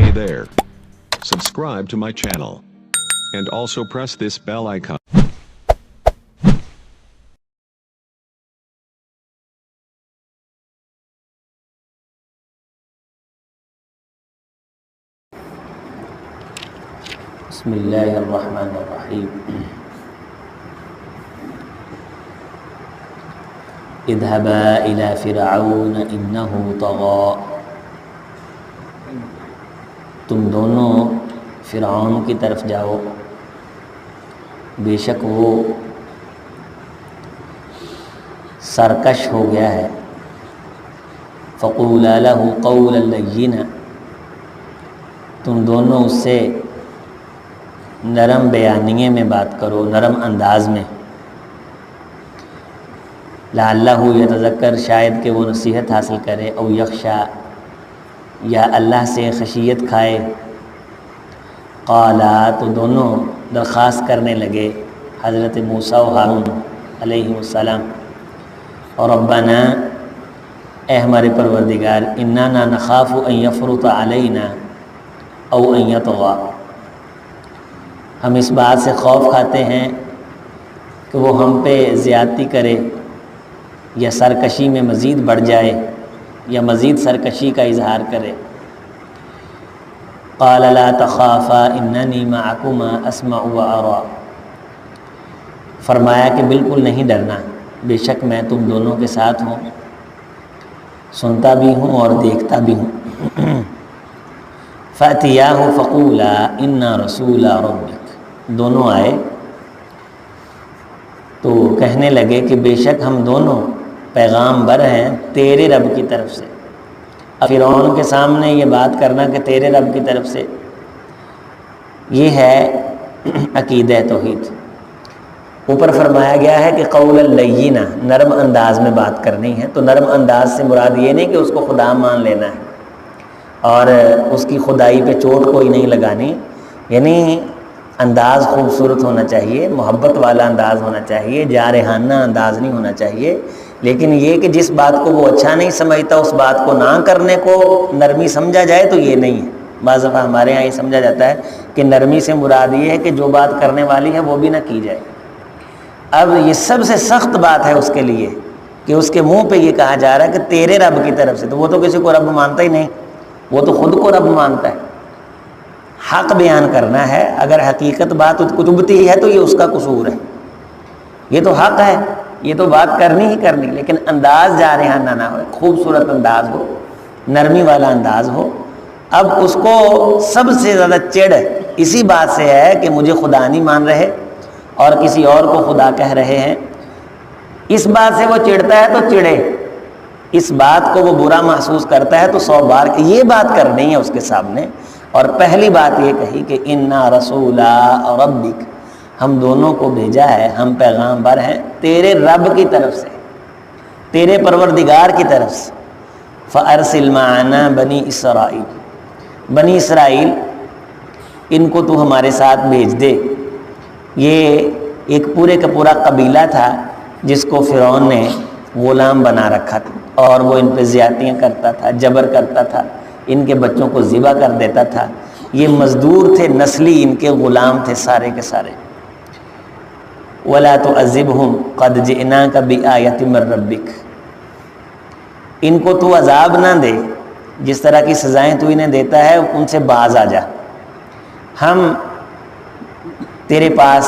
Hey there. Subscribe to my channel. And also press this bell icon. بسم اللہ الرحمن الرحیم اذهبا الى فرعون انه طغى تم دونوں فرعون کی طرف جاؤ، بے شک وہ سرکش ہو گیا ہے۔ فقولا له قولا لینا تم دونوں اس سے نرم بیانیے میں بات کرو، نرم انداز میں۔ لعلہ یتذکر شاید کہ وہ نصیحت حاصل کرے، او یخشا یا اللہ سے خشیت کھائے۔ قالا تو دونوں درخواست کرنے لگے، حضرت موسیٰ و ہارون علیہ السلام، اور ربنا اے ہمارے پروردگار، اننا نخاف ان یفرط علینا او ان یطغی، ہم اس بات سے خوف کھاتے ہیں کہ وہ ہم پہ زیادتی کرے یا سرکشی میں مزید بڑھ جائے یا مزید سرکشی کا اظہار کرے۔ قال لا تخافا اننی معکما اسمع و ارى، فرمایا کہ بالکل نہیں ڈرنا، بے شک میں تم دونوں کے ساتھ ہوں، سنتا بھی ہوں اور دیکھتا بھی ہوں۔ فأتیاہ فقولا انا رسول ربک، دونوں آئے تو کہنے لگے کہ بے شک ہم دونوں پیغامبر ہیں تیرے رب کی طرف سے۔ فرعون کے سامنے یہ بات کرنا کہ تیرے رب کی طرف سے، یہ ہے عقیدہ توحید۔ اوپر فرمایا گیا ہے کہ قول لینا، نرم انداز میں بات کرنی ہے، تو نرم انداز سے مراد یہ نہیں کہ اس کو خدا مان لینا ہے اور اس کی خدائی پہ چوٹ کوئی نہیں لگانی، یعنی انداز خوبصورت ہونا چاہیے، محبت والا انداز ہونا چاہیے، جارحانہ انداز نہیں ہونا چاہیے، لیکن یہ کہ جس بات کو وہ اچھا نہیں سمجھتا اس بات کو نہ کرنے کو نرمی سمجھا جائے تو یہ نہیں ہے۔ بعض دفعہ ہمارے یہاں یہ سمجھا جاتا ہے کہ نرمی سے مراد یہ ہے کہ جو بات کرنے والی ہے وہ بھی نہ کی جائے۔ اب یہ سب سے سخت بات ہے اس کے لیے کہ اس کے منہ پہ یہ کہا جا رہا ہے کہ تیرے رب کی طرف سے، تو وہ تو کسی کو رب مانتا ہی نہیں، وہ تو خود کو رب مانتا ہے۔ حق بیان کرنا ہے، اگر حقیقت بات چبھتی ہے تو یہ اس کا قصور ہے، یہ تو حق ہے، یہ تو بات کرنی ہی کرنی، لیکن انداز جارحانہ نہ ہو، خوبصورت انداز ہو، نرمی والا انداز ہو۔ اب اس کو سب سے زیادہ چڑ اسی بات سے ہے کہ مجھے خدا نہیں مان رہے اور کسی اور کو خدا کہہ رہے ہیں، اس بات سے وہ چڑھتا ہے تو چڑھے، اس بات کو وہ برا محسوس کرتا ہے تو 100 بار کہ یہ بات کرنی ہے اس کے سامنے۔ اور پہلی بات یہ کہی کہ انا رسول ربک، ہم دونوں کو بھیجا ہے، ہم پیغامبر ہیں تیرے رب کی طرف سے، تیرے پروردگار کی طرف سے۔ فارسل معنا بنی اسرائیل، بنی اسرائیل ان کو تو ہمارے ساتھ بھیج دے۔ یہ ایک پورے کا پورا قبیلہ تھا جس کو فرعون نے غلام بنا رکھا تھا اور وہ ان پہ زیادتیاں کرتا تھا، جبر کرتا تھا، ان کے بچوں کو ذبح کر دیتا تھا۔ یہ مزدور تھے، نسلی ان کے غلام تھے سارے کے سارے۔ وَلَا تُعَذِّبْهُمْ قَدْ جِئْنَاكَ بِآيَةٍ مِّن رَّبِّكَ، ان کو تو عذاب نہ دے، جس طرح کی سزائیں تو انہیں دیتا ہے ان سے باز آ جا، ہم تیرے پاس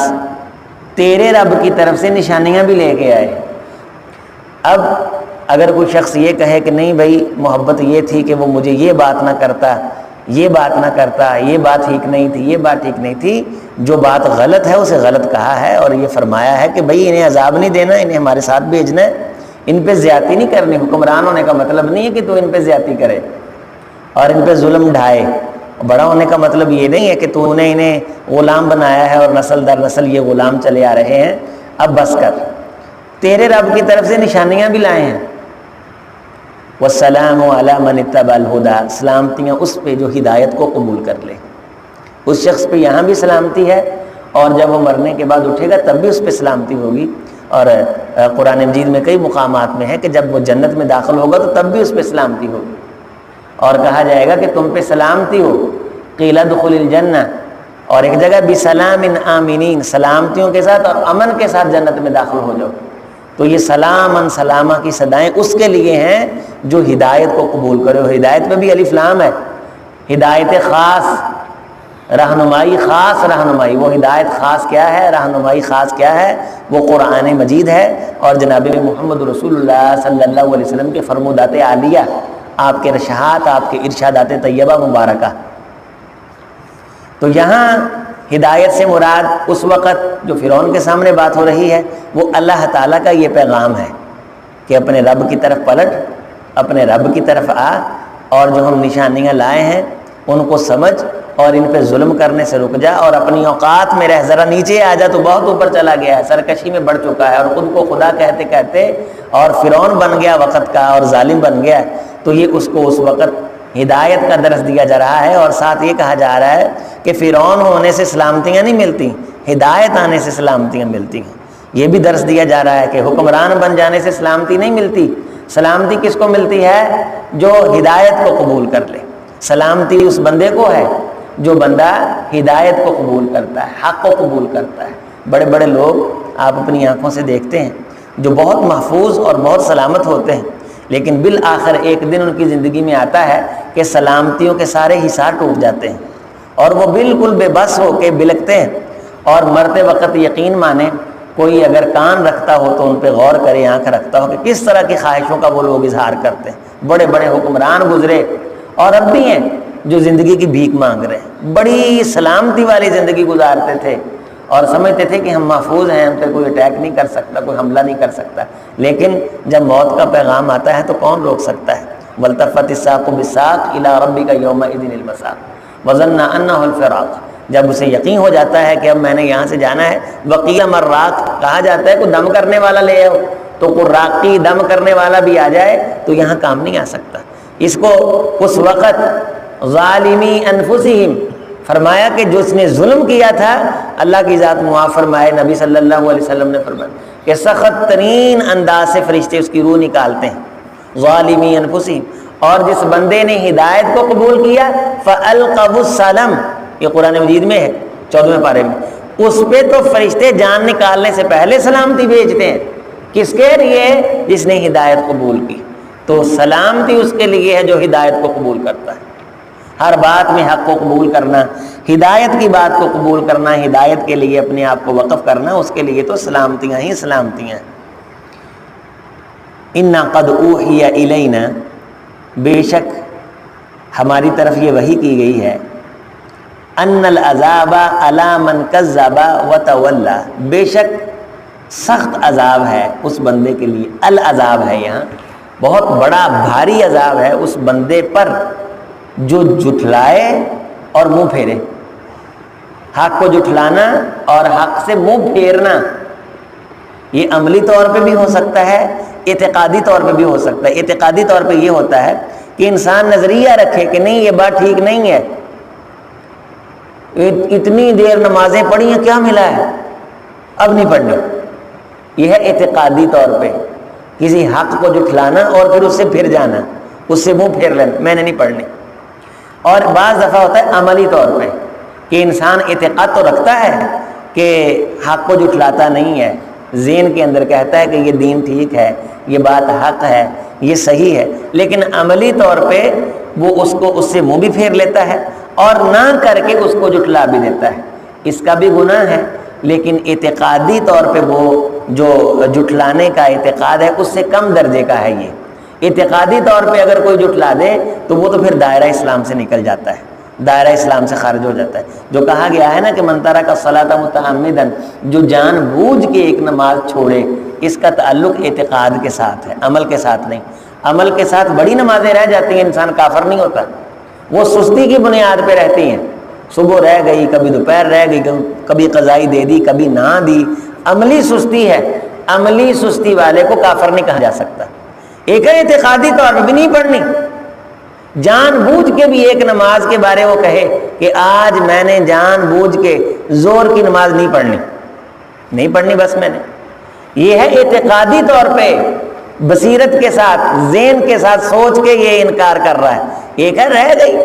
تیرے رب کی طرف سے نشانیاں بھی لے کے آئے۔ اب اگر کوئی شخص یہ کہے کہ نہیں بھائی محبت یہ تھی کہ وہ مجھے یہ بات نہ کرتا، یہ بات نہ کرتا، یہ بات ٹھیک نہیں تھی، یہ بات ٹھیک نہیں تھی، جو بات غلط ہے اسے غلط کہا ہے اور یہ فرمایا ہے کہ بھائی انہیں عذاب نہیں دینا، انہیں ہمارے ساتھ بھیجنا ہے، ان پہ زیادتی نہیں کرنی۔ حکمران ہونے کا مطلب نہیں ہے کہ تو ان پہ زیادتی کرے اور ان پہ ظلم ڈھائے، بڑا ہونے کا مطلب یہ نہیں ہے کہ تو نے انہیں غلام بنایا ہے اور نسل در نسل یہ غلام چلے آ رہے ہیں، اب بس کر، تیرے رب کی طرف سے نشانیاں بھی لائے ہیں۔ والسلام علی من اتبع الہدی، سلامتیاں اس پہ جو ہدایت کو قبول کر لے، اس شخص پہ یہاں بھی سلامتی ہے اور جب وہ مرنے کے بعد اٹھے گا تب بھی اس پہ سلامتی ہوگی۔ اور قرآن مجید میں کئی مقامات میں ہے کہ جب وہ جنت میں داخل ہوگا تو تب بھی اس پہ سلامتی ہوگی اور کہا جائے گا کہ تم پہ سلامتی ہو، قیل ادخل الجنہ، اور ایک جگہ بسلام آمنین، سلامتیوں کے ساتھ اور امن کے ساتھ جنت میں داخل ہو جاؤ۔ تو یہ سلام سلامہ کی صدائیں اس کے لیے ہیں جو ہدایت کو قبول کرے۔ ہدایت میں بھی الف لام ہے، ہدایت خاص، رہنمائی خاص، رہنمائی، وہ ہدایت خاص کیا ہے، رہنمائی خاص کیا ہے، وہ قرآن مجید ہے اور جناب محمد رسول اللہ صلی اللہ علیہ وسلم کے فرمودات عالیہ، آپ کے رشحات، آپ کے ارشادات طیبہ مبارکہ۔ تو یہاں ہدایت سے مراد اس وقت جو فرعون کے سامنے بات ہو رہی ہے وہ اللہ تعالیٰ کا یہ پیغام ہے کہ اپنے رب کی طرف پلٹ، اپنے رب کی طرف آ، اور جو ہم نشانیاں لائے ہیں ان کو سمجھ اور ان پہ ظلم کرنے سے رک جا، اور اپنی اوقات میں رہ، ذرا نیچے آ جا تو بہت اوپر چلا گیا ہے، سرکشی میں بڑھ چکا ہے اور خود کو خدا کہتے کہتے اور فرعون بن گیا وقت کا اور ظالم بن گیا۔ تو یہ اس کو اس وقت ہدایت کا درس دیا جا رہا ہے، اور ساتھ یہ کہا جا رہا ہے کہ فرعون ہونے سے سلامتیاں نہیں ملتی، ہدایت آنے سے سلامتیاں ملتی ہیں۔ یہ بھی درس دیا جا رہا ہے کہ حکمران بن جانے سے سلامتی نہیں ملتی، سلامتی کس کو ملتی ہے؟ جو ہدایت کو قبول کر لے۔ سلامتی اس بندے کو ہے جو بندہ ہدایت کو قبول کرتا ہے، حق کو قبول کرتا ہے۔ بڑے بڑے لوگ آپ اپنی آنکھوں سے دیکھتے ہیں جو بہت محفوظ اور بہت سلامت ہوتے ہیں، لیکن بالآخر ایک دن ان کی زندگی میں آتا ہے کہ سلامتیوں کے سارے حصار ٹوٹ جاتے ہیں اور وہ بالکل بے بس ہو کے بلکتے ہیں، اور مرتے وقت یقین مانے کوئی اگر کان رکھتا ہو تو ان پہ غور کرے، آنکھ رکھتا ہو کہ کس طرح کی خواہشوں کا وہ لوگ اظہار کرتے ہیں۔ بڑے بڑے حکمران گزرے اور اب بھی ہیں جو زندگی کی بھیک مانگ رہے ہیں، بڑی سلامتی والی زندگی گزارتے تھے اور سمجھتے تھے کہ ہم محفوظ ہیں، ہم پہ کوئی اٹیک نہیں کر سکتا، کوئی حملہ نہیں کر سکتا، لیکن جب موت کا پیغام آتا ہے تو کون روک سکتا ہے؟ والتفت الساق بالساق الی ربک یومئذ المساق وظن انہ الفراق۔ جب اسے یقین ہو جاتا ہے کہ اب میں نے یہاں سے جانا ہے، وقیل مراق، کہا جاتا ہے کوئی دم کرنے والا لے آؤ، تو قراقی دم کرنے والا بھی آ جائے تو یہاں کام نہیں آ سکتا۔ اس کو اس وقت ظالمی انفسہم فرمایا کہ جو اس نے ظلم کیا تھا، اللہ کی ذات معاف فرمائے، نبی صلی اللہ علیہ وسلم نے فرمایا کہ سخت ترین انداز سے فرشتے اس کی روح نکالتے ہیں، ظالمی انفسہم۔ اور جس بندے نے ہدایت کو قبول کیا فَأَلْقَوُ السَّلَمَ، یہ قرآن مجید میں ہے 14ویں پارے میں، اس پہ تو فرشتے جان نکالنے سے پہلے سلامتی بھیجتے ہیں۔ کس کے لیے؟ جس نے ہدایت قبول کی۔ تو سلامتی اس کے لیے ہے جو ہدایت کو قبول کرتا ہے۔ ہر بات میں حق کو قبول کرنا، ہدایت کی بات کو قبول کرنا، ہدایت کے لیے اپنے آپ کو وقف کرنا، اس کے لیے تو سلامتیاں ہی سلامتیاں۔ اِنَّا قَدْ أُوحِيَ إِلَيْنَا، بے شک ہماری طرف یہ وحی کی گئی ہے، ان العذاب علی من کذب وتولی، بے شک سخت عذاب ہے اس بندے کے لیے، العذاب ہے یہاں بہت بڑا بھاری عذاب ہے اس بندے پر جو جھٹلائے اور منہ پھیرے۔ حق کو جھٹلانا اور حق سے منہ پھیرنا یہ عملی طور پہ بھی ہو سکتا ہے، اعتقادی طور پہ بھی ہو سکتا ہے۔ اعتقادی طور پہ یہ ہوتا ہے کہ انسان نظریہ رکھے کہ نہیں یہ بات ٹھیک نہیں ہے، اتنی دیر نمازیں پڑھی ہیں کیا ملا ہے، اب نہیں پڑھنی۔ یہ ہے اعتقادی طور پہ کسی حق کو جھٹلانا اور پھر اس سے پھر جانا، اس سے منہ پھیر لینا، میں نے نہیں پڑھنی۔ اور بعض دفعہ ہوتا ہے عملی طور پہ کہ انسان اعتقاد تو رکھتا ہے کہ حق کو جھٹلاتا نہیں ہے، ذہن کے اندر کہتا ہے کہ یہ دین ٹھیک ہے، یہ بات حق ہے، یہ صحیح ہے، لیکن عملی طور پہ وہ اس سے منہ بھی پھیر لیتا ہے اور نہ کر کے اس کو جھٹلا بھی دیتا ہے۔ اس کا بھی گناہ ہے، لیکن اعتقادی طور پہ وہ جو جھٹلانے کا اعتقاد ہے اس سے کم درجے کا ہے۔ یہ اعتقادی طور پہ اگر کوئی جھٹلا دے تو وہ تو پھر دائرہ اسلام سے نکل جاتا ہے، دائرہ اسلام سے خارج ہو جاتا ہے۔ جو کہا گیا ہے نا کہ من ترک الصلاۃ متعمدا، جو جان بوجھ کے ایک نماز چھوڑے، اس کا تعلق اعتقاد کے ساتھ ہے، عمل کے ساتھ نہیں۔ عمل کے ساتھ بڑی نمازیں رہ جاتی ہیں، انسان کافر نہیں ہوتا، وہ سستی کی بنیاد پہ رہتی ہیں، صبح رہ گئی، کبھی دوپہر رہ گئی، کبھی قضائی دے دی، کبھی نہ دی، عملی سستی ہے۔ عملی سستی والے کو کافر نہیں کہا جا سکتا۔ ایک ہے اعتقادی طور پہ بھی نہیں پڑھنی، جان بوجھ کے بھی ایک نماز کے بارے وہ کہے کہ آج میں نے جان بوجھ کے زور کی نماز نہیں پڑھنی بس میں نے، یہ ہے اعتقادی طور پہ بصیرت کے ساتھ، ذہن کے ساتھ سوچ کے یہ انکار کر رہا ہے۔ ایک ہے رہ گئی،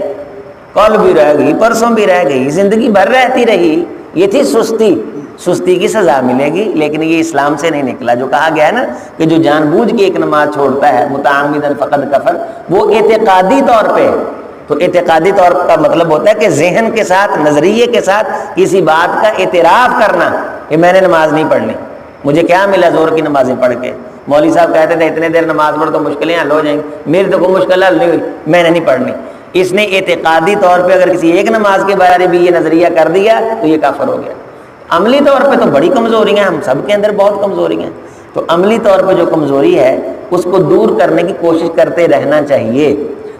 کل بھی رہ گئی، پرسوں بھی رہ گئی، زندگی بھر رہتی رہی، یہ تھی سستی، سستی کی سزا ملے گی۔ لیکن یہ اسلام سے نہیں نکلا۔ جو کہا گیا ہے نا کہ جو جان بوجھ کے ایک نماز چھوڑتا ہے متعمداً فقد کفر، وہ اعتقادی طور پہ، تو اعتقادی طور کا مطلب ہوتا ہے کہ ذہن کے ساتھ، نظریے کے ساتھ کسی بات کا اعتراف کرنا کہ میں نے نماز نہیں پڑھنی، مجھے کیا ملا زور کی نمازیں پڑھ کے، مولوی صاحب کہتے تھے اتنے دیر نماز پڑھ تو مشکلیں حل ہو جائیں گی، میری تو کوئی مشکل حل نہیں ہوئی، میں نے نہیں پڑھنی۔ اس نے اعتقادی طور پہ اگر کسی ایک نماز کے بارے بھی یہ نظریہ کر دیا تو یہ کافر ہو گیا۔ عملی طور پہ تو بڑی کمزوریاں ہیں، ہم سب کے اندر بہت کمزوریاں ہیں، تو عملی طور پہ جو کمزوری ہے اس کو دور کرنے کی کوشش کرتے رہنا چاہیے۔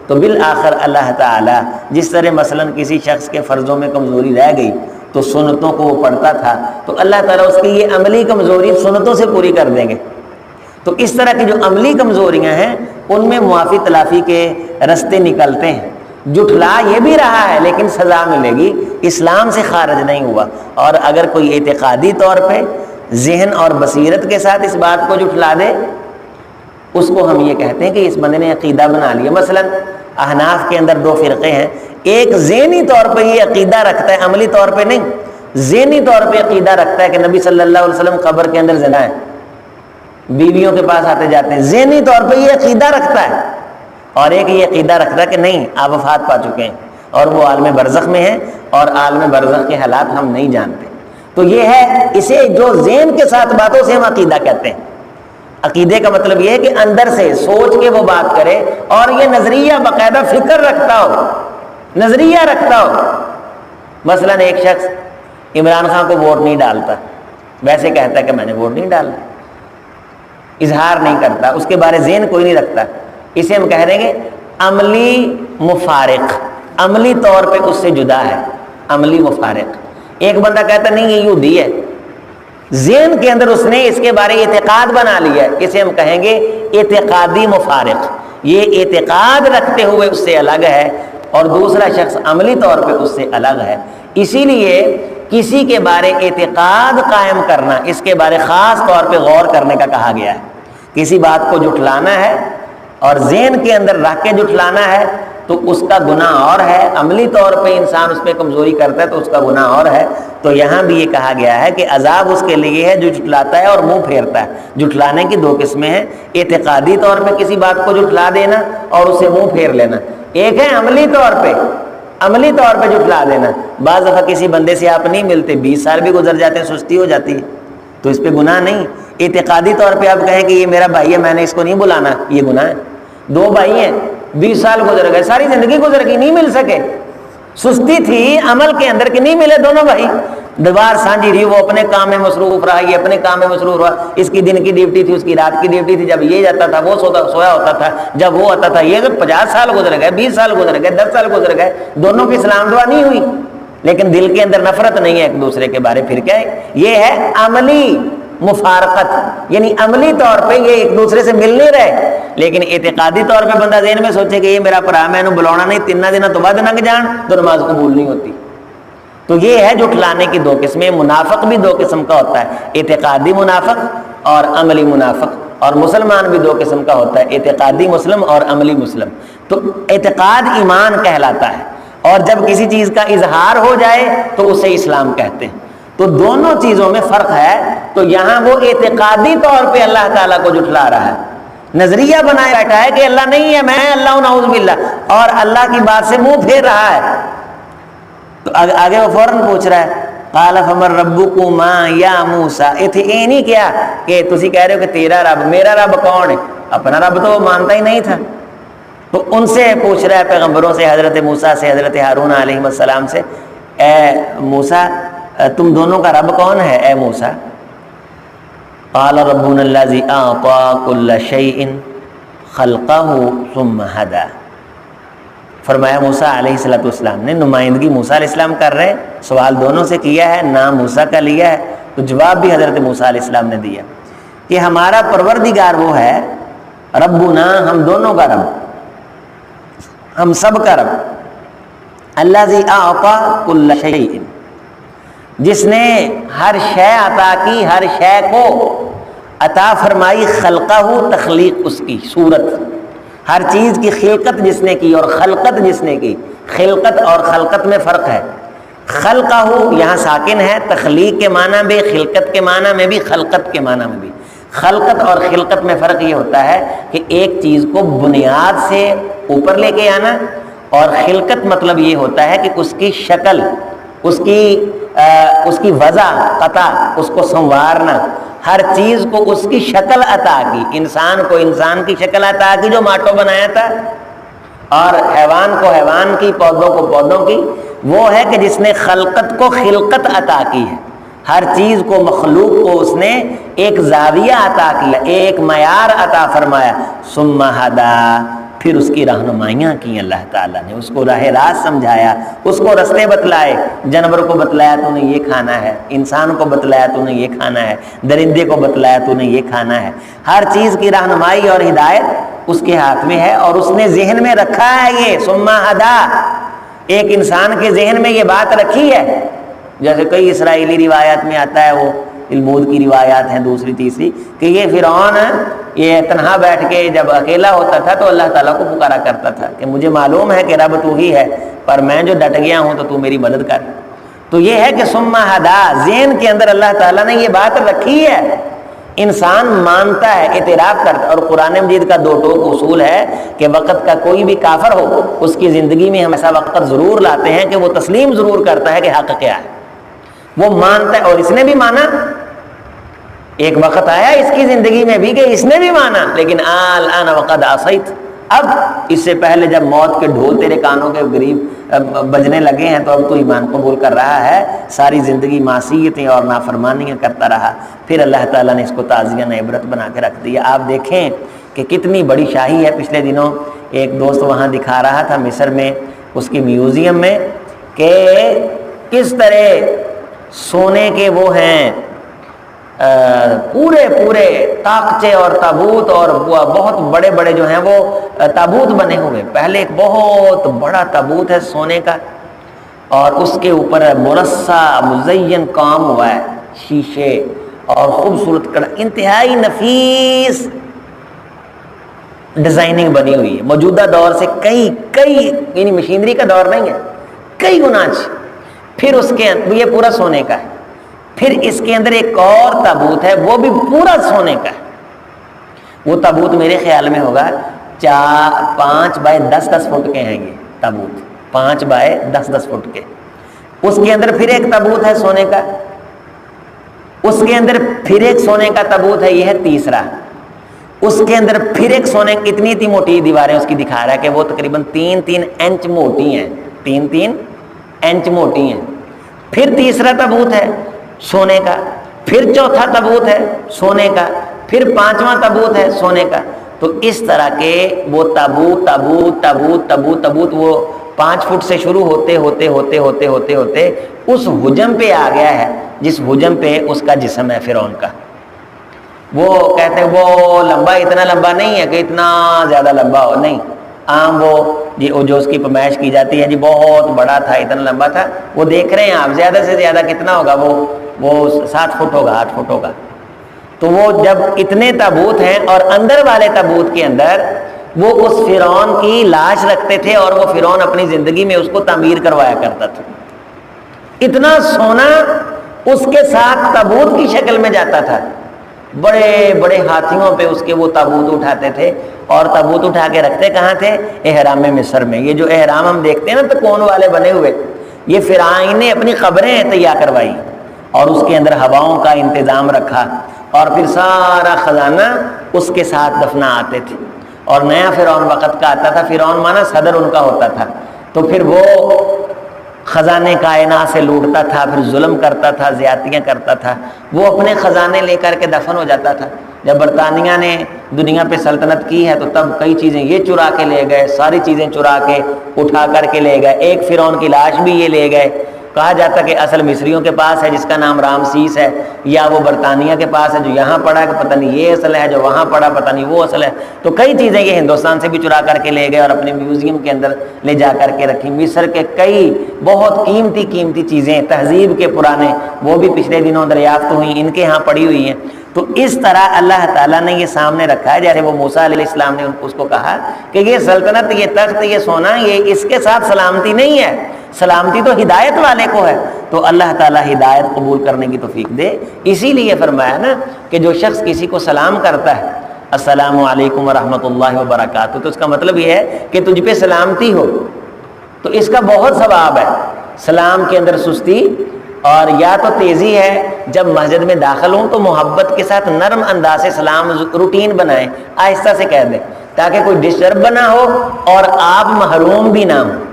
تو بالآخر اللہ تعالیٰ جس طرح مثلاً کسی شخص کے فرضوں میں کمزوری رہ گئی تو سنتوں کو وہ پڑھتا تھا، تو اللہ تعالیٰ اس کی یہ عملی کمزوری سنتوں سے پوری کر دیں گے۔ تو اس طرح کی جو عملی کمزوریاں ہیں ان میں معافی تلافی کے رستے نکلتے ہیں۔ جھٹلا یہ بھی رہا ہے لیکن سزا ملے گی، اسلام سے خارج نہیں ہوا۔ اور اگر کوئی اعتقادی طور پہ ذہن اور بصیرت کے ساتھ اس بات کو جھٹلا دے، اس کو ہم یہ کہتے ہیں کہ اس بندے نے عقیدہ بنا لیا۔ مثلا احناف کے اندر دو فرقے ہیں، ایک ذہنی طور پہ یہ عقیدہ رکھتا ہے، عملی طور پہ نہیں، ذہنی طور پہ عقیدہ رکھتا ہے کہ نبی صلی اللہ علیہ وسلم قبر کے اندر زندہ ہیں، بیویوں کے پاس آتے جاتے ہیں، ذہنی طور پہ یہ عقیدہ رکھتا ہے۔ اور ایک یہ عقیدہ رکھتا ہے کہ نہیں، آپ وفات پا چکے ہیں اور وہ عالم برزخ میں ہیں اور عالم برزخ کے حالات ہم نہیں جانتے۔ تو یہ ہے، اسے جو ذہن کے ساتھ باتوں سے ہم عقیدہ کہتے ہیں۔ عقیدے کا مطلب یہ ہے کہ اندر سے سوچ کے وہ بات کرے اور یہ نظریہ باقاعدہ فکر رکھتا ہو، نظریہ رکھتا ہو۔ مثلا ایک شخص عمران خان کو ووٹ نہیں ڈالتا، ویسے کہتا ہے کہ میں نے ووٹ نہیں ڈالا، اظہار نہیں کرتا، اس کے بارے ذہن کوئی نہیں رکھتا، اسے ہم کہہ دیں گے عملی مفارق، عملی طور پہ اس سے جدا ہے، عملی مفارق۔ ایک بندہ کہتا نہیں یہ یہودی ہے، ذہن کے اندر اس نے اس کے بارے اعتقاد بنا لیا ہے، اسے ہم کہیں گے اعتقادی مفارق، یہ اعتقاد رکھتے ہوئے اس سے الگ ہے، اور دوسرا شخص عملی طور پہ اس سے الگ ہے۔ اسی لیے کسی کے بارے اعتقاد قائم کرنا، اس کے بارے خاص طور پہ غور کرنے کا کہا گیا ہے۔ کسی بات کو جھٹلانا ہے اور ذہن کے اندر رکھ کے جھٹلانا ہے تو اس کا گناہ اور ہے، عملی طور پہ انسان اس پہ کمزوری کرتا ہے تو اس کا گناہ اور ہے۔ تو یہاں بھی یہ کہا گیا ہے کہ عذاب اس کے لیے ہے جو جھٹلاتا ہے اور منہ پھیرتا ہے۔ جھٹلانے کی دو قسمیں ہیں، اعتقادی طور پہ کسی بات کو جھٹلا دینا اور اسے منہ پھیر لینا، ایک ہے عملی طور پہ، عملی طور پہ جھٹلا دینا۔ بعض دفعہ کسی بندے سے آپ نہیں ملتے، 20 سال بھی گزر جاتے ہیں، سستی ہو جاتی ہے، تو اس پہ گناہ نہیں۔ اعتقادی طور پہ آپ کہیں کہ یہ میرا بھائی ہے، میں نے اس کو نہیں بلانا، یہ گناہ ہے۔ دو بھائی ہیں، 20 سال گزر گئے، ساری زندگی گزر گئی، نہیں مل سکے، سستی تھی عمل کے اندر کہ نہیں ملے دونوں بھائی، دیوار سانجھی رہی، وہ اپنے کام میں مصروف رہا، یہ اپنے کام میں مصروف رہا، اس کی دن کی ڈیوٹی تھی، اس کی رات کی ڈیوٹی تھی، جب یہ جاتا تھا وہ سویا ہوتا تھا، جب وہ آتا تھا یہ، 50 سال گزر گئے، 20 سال گزر گئے، 10 سال گزر گئے، دونوں کی سلام دعا نہیں ہوئی، لیکن دل کے اندر نفرت نہیں ہے ایک دوسرے کے بارے، پھر کیا ہے؟ یہ ہے عملی مفارقت، یعنی عملی طور پہ یہ ایک دوسرے سے مل نہیں رہے، لیکن اعتقادی طور پہ بندہ ذہن میں سوچے کہ یہ میرا بھرا، میں نے بلانا نہیں، 3 دن تو بعد لنگ جان تو نماز قبول نہیں ہوتی۔ تو یہ ہے جھٹلانے کی دو قسمیں۔ منافق بھی دو قسم کا ہوتا ہے، اعتقادی منافق اور عملی منافق، اور مسلمان بھی دو قسم کا ہوتا ہے، اعتقادی مسلم اور عملی مسلم۔ تو اعتقاد ایمان کہلاتا ہے، اور جب کسی چیز کا اظہار ہو جائے تو اسے اسلام کہتے ہیں۔ تو دونوں چیزوں میں فرق ہے۔ تو یہاں وہ اعتقادی طور پہ اللہ تعالیٰ کو جھٹلا رہا ہے، نظریہ بنائے بیٹھا ہے کہ اللہ نہیں ہے، میں اللہ نعوذ باللہ، اور اللہ کی بات سے منہ پھیر رہا ہے۔ تو آگے وہ فوراً پوچھ رہا ہے قال فمن ربکما یا موسیٰ، یہ نہیں کیا کہ تسی کہہ رہے ہو کہ تیرا رب، میرا رب کون ہے؟ اپنا رب تو وہ مانتا ہی نہیں تھا۔ تو ان سے پوچھ رہا ہے پیغمبروں سے، حضرت موسیٰ سے، حضرت ہارون علیہ السلام سے، اے موسیٰ تم دونوں کا رب کون ہے اے موسیٰ؟ قال ربنا الذی اعطى كل شیء خلقه ثم هدى، فرمایا موسیٰ علیہ السلام نے، نمائندگی موسیٰ علیہ السلام کر رہے ہیں، سوال دونوں سے کیا ہے، نام موسیٰ کا لیا ہے، تو جواب بھی حضرت موسیٰ علیہ السلام نے دیا کہ ہمارا پروردگار وہ ہے، ربنا ہم دونوں کا رب، ہم سب کا رب، الذی اعطى كل شیء، جس نے ہر شے عطا کی، ہر شے کو عطا فرمائی، خلقہ تخلیق اس کی صورت، ہر چیز کی خلقت جس نے کی اور خلقت جس نے کی، خلقت اور خلقت میں فرق ہے. خلقہ یہاں ساکن ہے، تخلیق کے معنی میں، خلقت کے معنی میں بھی، خلقت کے معنی میں بھی. خلقت اور خلقت میں فرق یہ ہوتا ہے کہ ایک چیز کو بنیاد سے اوپر لے کے آنا، اور خلقت مطلب یہ ہوتا ہے کہ اس کی شکل، اس کی وضع قطع، اس کو سنوارنا، ہر چیز کو اس کی شکل عطا کی. انسان کو انسان کی شکل عطا کی جو ماٹو بنایا تھا، اور حیوان کو حیوان کی، پودوں کو پودوں کی. وہ ہے کہ جس نے خلقت کو خلقت عطا کی ہے. ہر چیز کو، مخلوق کو اس نے ایک زاویہ عطا کیا، ایک معیار عطا فرمایا. ثم ہدا، پھر اس کی رہنمائیاں کی اللہ تعالیٰ نے، اس کو راہ راست سمجھایا، اس کو رستے بتلائے. جانور کو بتلایا تو نے یہ کھانا ہے، انسان کو بتلایا تو نے یہ کھانا ہے، درندے کو بتلایا تو نے یہ کھانا ہے. ہر چیز کی رہنمائی اور ہدایت اس کے ہاتھ میں ہے، اور اس نے ذہن میں رکھا ہے یہ ثم ہدا. ایک انسان کے ذہن میں یہ بات رکھی ہے. جیسے کئی اسرائیلی روایات میں آتا ہے، وہ البود کی روایات ہیں دوسری تیسری، کہ یہ فرعون یہ تنہا بیٹھ کے جب اکیلا ہوتا تھا تو اللہ تعالیٰ کو پکارا کرتا تھا کہ مجھے معلوم ہے کہ رب تو ہی ہے، پر میں جو ڈٹ گیا ہوں تو میری مدد کر. تو یہ ہے کہ ثم ہدا، ذہن کے اندر اللہ تعالیٰ نے یہ بات رکھی ہے. انسان مانتا ہے، اعتراف کرتا ہے. اور قرآن مجید کا دو ٹوک اصول ہے کہ وقت کا کوئی بھی کافر ہو، اس کی زندگی میں ہم ایسا وقت ضرور لاتے ہیں کہ وہ تسلیم ضرور کرتا ہے کہ حق کیا ہے، وہ مانتا ہے. اور اس نے بھی مانا، ایک وقت آیا اس کی زندگی میں بھی کہ اس نے بھی مانا. لیکن الآن وقد عصیت، اب اس سے پہلے جب موت کے ڈھول تیرے کانوں کے قریب بجنے لگے ہیں تو اب تو ایمان قبول کر رہا ہے. ساری زندگی معصیتیں اور نافرمانیاں کرتا رہا. پھر اللہ تعالیٰ نے اس کو تعزیہ عبرت بنا کے رکھ دیا. آپ دیکھیں کہ کتنی بڑی شاہی ہے. پچھلے دنوں ایک دوست وہاں دکھا رہا تھا مصر میں، اس کی میوزیم میں، کہ کس طرح سونے کے وہ ہیں پورے طاقچے اور تابوت، اور بہت بڑے بڑے جو ہیں وہ تابوت بنے ہوئے. پہلے ایک بہت بڑا تابوت ہے سونے کا، اور اس کے اوپر مرصع مزین کام ہوا ہے، شیشے اور خوبصورت انتہائی نفیس ڈیزائننگ بنی ہوئی ہے. موجودہ دور سے کئی یعنی مشینری کا دور نہیں ہے، کئی گنا اچھی. پھر اس کے یہ پورا سونے کا ہے. پھر اس کے اندر ایک اور تابوت ہے، وہ بھی پورا سونے کا ہے. وہ تابوت میرے خیال میں ہوگا 5 بائی 10 فٹ کے ہیں. یہ تابوت 5 بائی 10 فٹ کے. اس کے اندر پھر ایک تابوت ہے سونے کا، اس کے اندر پھر ایک سونے کا تابوت ہے، یہ ہے تیسرا. اس کے اندر پھر ایک سونے، اتنی موٹی دیواریں اس کی دکھا رہا ہے کہ وہ تقریباً 3 انچ موٹی ہیں، 3 انچ موٹی ہیں. پھر تیسرا تابوت ہے سونے کا، پھر چوتھا تابوت ہے سونے کا، پھر 5واں تابوت ہے سونے کا. تو اس طرح کے وہ تابوت وہ 5 فٹ سے شروع ہوتے اس حجم پہ آ گیا ہے جس حجم پہ اس کا جسم ہے فرعون کا. وہ کہتے ہیں وہ لمبا، اتنا لمبا نہیں ہے کہ اتنا زیادہ لمبا ہو، نہیں. عام وہ جو اس کی پیمائش کی جاتی ہے جی بہت بڑا تھا، اتنا لمبا تھا. وہ دیکھ رہے ہیں آپ، زیادہ سے زیادہ کتنا ہوگا، وہ 7 فٹ ہوگا، 8 فٹ ہوگا. تو وہ جب اتنے تابوت ہیں، اور اندر والے تابوت کے اندر وہ اس فرعون کی لاش رکھتے تھے، اور وہ فرعون اپنی زندگی میں اس کو تعمیر کروایا کرتا تھا. اتنا سونا اس کے ساتھ تابوت کی شکل میں جاتا تھا. بڑے بڑے ہاتھیوں پہ اس کے وہ تابوت اٹھاتے تھے، اور تابوت اٹھا کے رکھتے کہاں تھے؟ احرام مصر میں. یہ جو احرام ہم دیکھتے ہیں نا تو کون والے بنے ہوئے، یہ فرعون نے اپنی قبریں تیار کروائی، اور اس کے اندر ہواؤں کا انتظام رکھا، اور پھر سارا خزانہ اس کے ساتھ دفنا آتے تھے. اور نیا فرعون وقت کا آتا تھا، فرعون مانا صدر ان کا ہوتا تھا، تو پھر وہ خزانے کائنات سے لوٹتا تھا، پھر ظلم کرتا تھا، زیادتیاں کرتا تھا. وہ اپنے خزانے لے کر کے دفن ہو جاتا تھا. جب برطانیہ نے دنیا پہ سلطنت کی ہے تو تب کئی چیزیں یہ چرا کے لے گئے، ساری چیزیں چرا کے اٹھا کر کے لے گئے. ایک فرعون کی لاش بھی یہ لے گئے. کہا جاتا کہ اصل مصریوں کے پاس ہے جس کا نام رامسیس ہے، یا وہ برطانیہ کے پاس ہے جو یہاں پڑا کہ پتہ نہیں یہ اصل ہے، جو وہاں پڑا پتہ نہیں وہ اصل ہے. تو کئی چیزیں یہ ہندوستان سے بھی چرا کر کے لے گئے اور اپنے میوزیم کے اندر لے جا کر کے رکھی. مصر کے کئی بہت قیمتی چیزیں تہذیب کے پرانے وہ بھی پچھلے دنوں دریافت ہوئی، ان کے ہاں پڑی ہوئی ہیں. تو اس طرح اللہ تعالیٰ نے یہ سامنے رکھا ہے، جیسے وہ موسیٰ علیہ السلام نے اس کو کہا کہ یہ سلطنت، یہ تخت، یہ سونا، یہ اس کے ساتھ سلامتی نہیں ہے، سلامتی تو ہدایت والے کو ہے۔ تو اللہ تعالیٰ ہدایت قبول کرنے کی توفیق دے۔ اسی لیے فرمایا نا کہ جو شخص کسی کو سلام کرتا ہے، السلام علیکم ورحمۃ اللہ وبرکاتہ، تو اس کا مطلب یہ ہے کہ تجھ پہ سلامتی ہو، تو اس کا بہت ثواب ہے۔ سلام کے اندر سستی اور یا تو تیزی ہے، جب مسجد میں داخل ہوں تو محبت کے ساتھ نرم انداز سے سلام روٹین بنائیں، آہستہ سے کہہ دیں تاکہ کوئی ڈسٹرب نہ ہو اور آپ محروم بھی نہ ہوں۔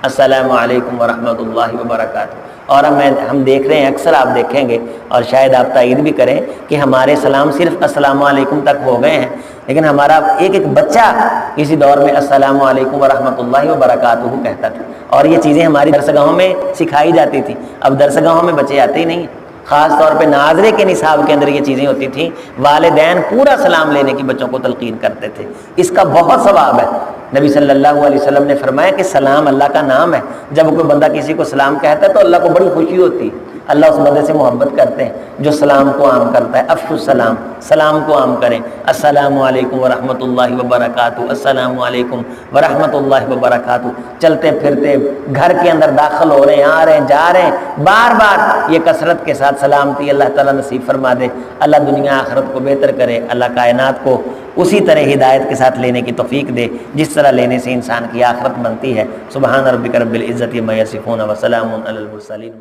السلام علیکم ورحمۃ اللہ وبرکاتہ۔ اور ہم دیکھ رہے ہیں، اکثر آپ دیکھیں گے اور شاید آپ تائید بھی کریں کہ ہمارے سلام صرف السلام علیکم تک ہو گئے ہیں، لیکن ہمارا ایک بچہ کسی دور میں السلام علیکم ورحمۃ اللہ وبرکاتہ کہتا تھا، اور یہ چیزیں ہماری درسگاہوں میں سکھائی جاتی تھی۔ اب درسگاہوں میں بچے آتے ہی نہیں، خاص طور پہ ناظرے کے نصاب کے اندر یہ چیزیں ہوتی تھیں، والدین پورا سلام لینے کی بچوں کو تلقین کرتے تھے۔ اس کا بہت ثواب ہے۔ نبی صلی اللہ علیہ وسلم نے فرمایا کہ سلام اللہ کا نام ہے، جب کوئی بندہ کسی کو سلام کہتا ہے تو اللہ کو بڑی خوشی ہوتی ہے، اللہ اس بندے سے محبت کرتے ہیں جو سلام کو عام کرتا ہے۔ افشوا السلام، سلام کو عام کریں۔ السلام علیکم ورحمۃ اللہ وبرکاتہ، السلام علیکم ورحمۃ اللہ وبرکاتہ۔ چلتے پھرتے گھر کے اندر داخل ہو رہے ہیں، آ رہے ہیں، جا رہے ہیں، بار بار یہ کثرت کے ساتھ سلامتی اللہ تعالیٰ نصیب فرما دے۔ اللہ دنیا آخرت کو بہتر کرے، اللہ کائنات کو اسی طرح ہدایت کے ساتھ لینے کی توفیق دے جس طرح لینے سے انسان کی آخرت بنتی ہے۔ سبحان ربک رب العزت عما یصفون وسلام علی المرسلین۔